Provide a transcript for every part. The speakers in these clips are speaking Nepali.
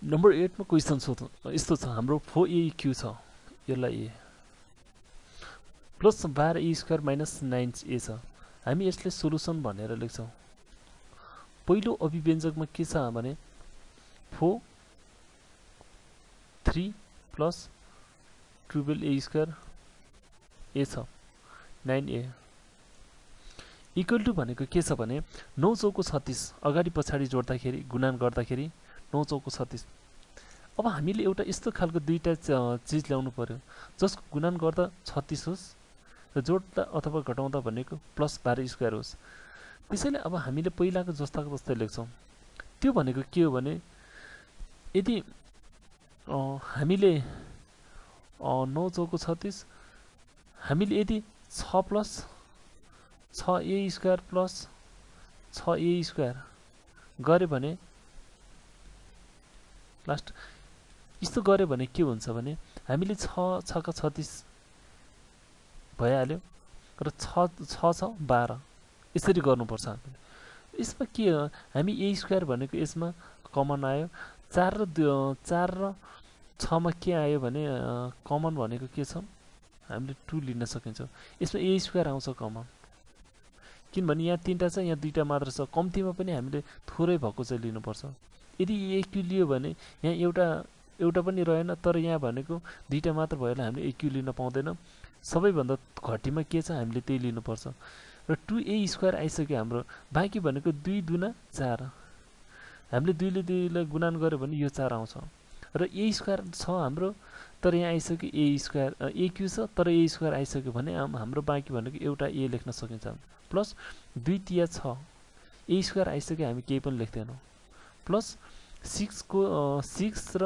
नम्बर 8 मा क्वेसन सोध्नु यस्तो छ हाम्रो 4AQ छ यसलाई ए प्लस 12A² माइनस 9A छ हामी यसले सोलुसन भनेर लेख्छौं पहिलो अभिव्यञ्जकमा के छ भने 4 3 प्लस 12A² ए छ 9A इक्वल टु भनेको के छ भने 9 चौको 36 अगाडि पछाडि जोड्दाखेरि गुणन गर्दाखेरि 9 चौको 36 अब हामीले एउटा यस्तो खालको दुईटा चीज ल्याउनु पर्यो जसको गुणन गर्दा 36 होस् र जोड्दा अथवा घटाउँदा भनेको प्लस 12² होस् त्यसैले अब हामीले पहिलाको जस्ताको जस्तै लेख्छौं त्यो भनेको के हो भने यदि हामीले 9 चौको 36 हामीले यदि 6 प्लस 6A² प्लस 6A² गरे भने लास्ट यस्तो गरे भने के हुन्छ भने हामीले 6 6 का 36 भइहाल्यो र 6 6 छ 12 यसरी गर्नुपर्छ हामीले यसमा के हो हामी A² भनेको यसमा कमन आयो 4 र 6 मा के आयो भने कमन भनेको के छ हामीले 2 लिन सकिन्छ यसमा A² आउँछ कमन किनभने यहाँ तीनटा छ यहाँ दुईटा मात्र छ कम्तीमा पनि हामीले थोरै भएको चाहिँ लिनुपर्छ यदि AQ लियो भने यहाँ एउटा पनि रहेन तर यहाँ भनेको दुईटा मात्र भएला हामीले AQ लिन पाउँदैन सबैभन्दा घटीमा के छ हामीले त्यही लिनुपर्छ र 2A² आइसक्यो हाम्रो बाँकी भनेको 2 दुना 4 हामीले 2 ले 2 लाई गुणन गर्यो भने यो 4 आउँछ र A² छ हाम्रो तर यहाँ आइसक्यो AQ छ तर A² आइसक्यो भने हाम्रो बाँकी भनेको एउटा A लेख्न सकिन्छ प्लस 2 तिया 6 A² आइसक्यो हामी केही पनि लेख्दैनौं प्लस 6 र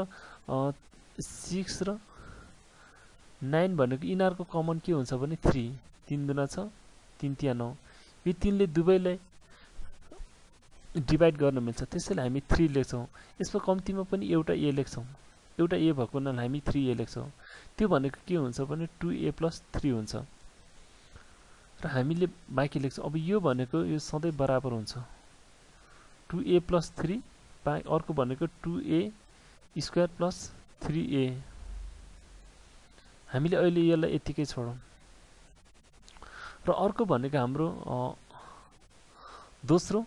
9 भनेको यिनीहरुको कमन के हुन्छ भने 3 3 दुना छ 3 तिया 9 यो 3 ले दुवैलाई डिभाइड गर्न मिल्छ त्यसैले हामी 3 लेख्छौं यसमा कम्तीमा पनि एउटा A लेख्छौं एउटा A भएको हुनाले हामी 3A लेख्छौं त्यो भनेको के हुन्छ भने 2A + 3 हुन्छ र हामीले बाँकी लेख्छौं अब यो भनेको यो सधैं बराबर हुन्छ 2A + 3 अर्को भनेको 2A² + 3A हामीले अहिले यसलाई यतिकै छोडौं र अर्को भनेको हाम्रो दोस्रो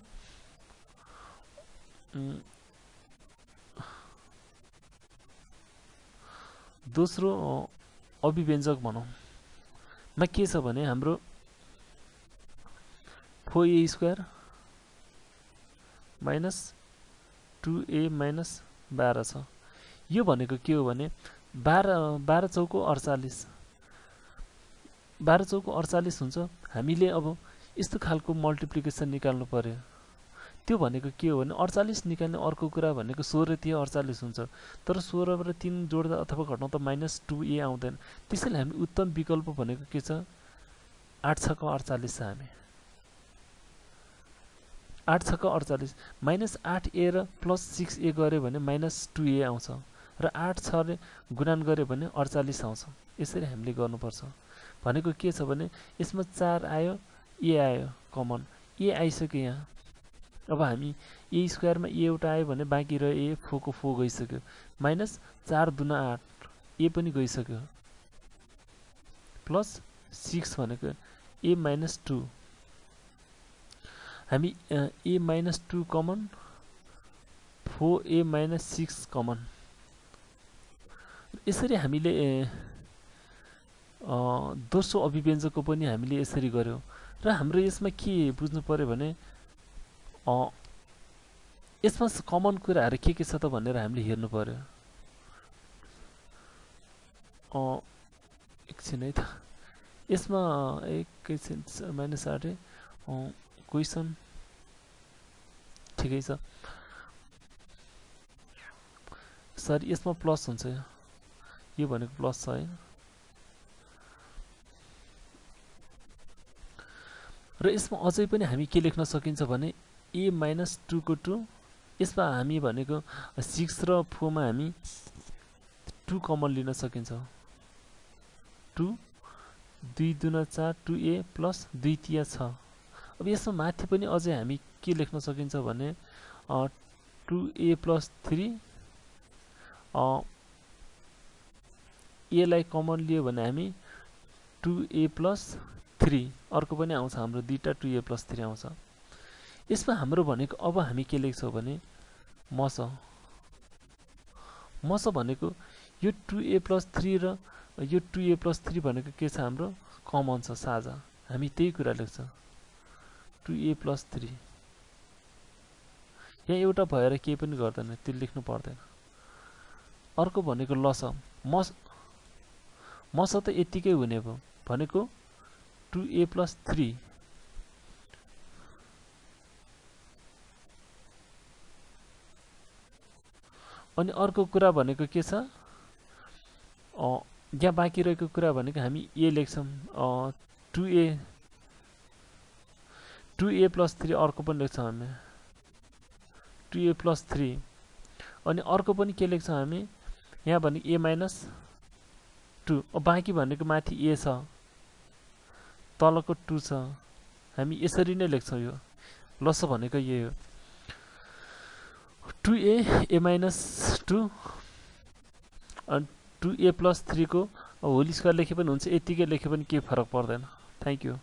अभिव्यञ्जक भनौं मा के छ भने हाम्रो 4A² माइनस 2A माइनस 12 छ यो भनेको के हो भने 12 चौको 48 12 चौको 48 हुन्छ हामीले अब यस्तो खालको मल्टिप्लिकेसन निकाल्नु पर्यो त्यो भनेको के हो भने 48 निकाल्ने अर्को कुरा भनेको 16 तिया 48 हुन्छ तर 16 र 3 जोड्दा अथवा घटाउँदा -2A आउँदैन त्यसैले हामी उत्तम विकल्प भनेको के छ 8 6 का 48 छ हामी 8 6 का 48 -8A र +6A गर्यो भने -2A आउँछ र 8 6 ले गुणन गर्यो भने 48 आउँछ यसरी हामीले गर्नुपर्छ भनेको के छ भने यसमा 4 आयो A आयो कमन A आइसक्यो यहाँ अब हामी A² मा A एउटा आयो भने बाँकी रह्यो A 4 को 4 गइसक्यो -4 दुना 8 A पनि गइसक्यो +6 भनेको A - 2 हामी A - 2 कमन 4A - 6 कमन यसरी हामीले दोस्रो अभिव्यञ्जकको पनि हामीले यसरी गर्यौं र हाम्रो यसमा के बुझ्नु पर्यो भने यसमा कमन कुराहरु के छ त भनेर हामीले हेर्नु पर्यो एकछिन है त यसमा एकैछिन -8 क्वेशन ठिकै छ सर यसमा प्लस हुन्छ यो भनेको प्लस छ है र यसमा अझै पनि हामी के लेख्न सकिन्छ भने A - 2 को 2 यसमा हामी भनेको 6 र 4 मा हामी 2 कमन लिन सकिन्छ 2 2 दुना 4 2A + 2 तिया 6 अब यसमा माथि पनि अझै हामी के लेख्न सकिन्छ भने 2A + 3 एलाई कमन लियो भने हामी 2a + 3 अर्को पनि आउँछ हाम्रो दुईटा 2a + 3 आउँछ। यसमा हाम्रो भनेको अब हामी के लेख्छौँ भने मस भनेको यो 2a + 3 र यो 2a + 3 भनेको के छ हाम्रो कमन छ साझा, हामी त्यही कुरा लेख्छौँ 2a + 3। यहाँ एउटा भएर केही पनि गर्दैन, त्यो लेख्नु पर्दैन। अर्को भनेको लस मस त यतिकै हुने भयो भनेको 2a + 3 अनि अर्को कुरा भनेको के छ यहाँ बाँकी रहेको कुरा भनेको हामी ए लेख्छौँ 2a + 3 अर्को पनि लेख्छौँ हामी 2a + 3 अनि अर्को पनि के लेख्छौँ हामी यहाँ भनेको a - 2 बाँकी भनेको माथि a छ तलको 2 छ, हामी यसरी नै लेख्छौँ। यो लस भनेको यही हो 2a - 2 अनि 2a + 3 को होल स्क्वायर लेखे पनि हुन्छ, यतिकै लेखे पनि केही फरक पर्दैन। Thank you.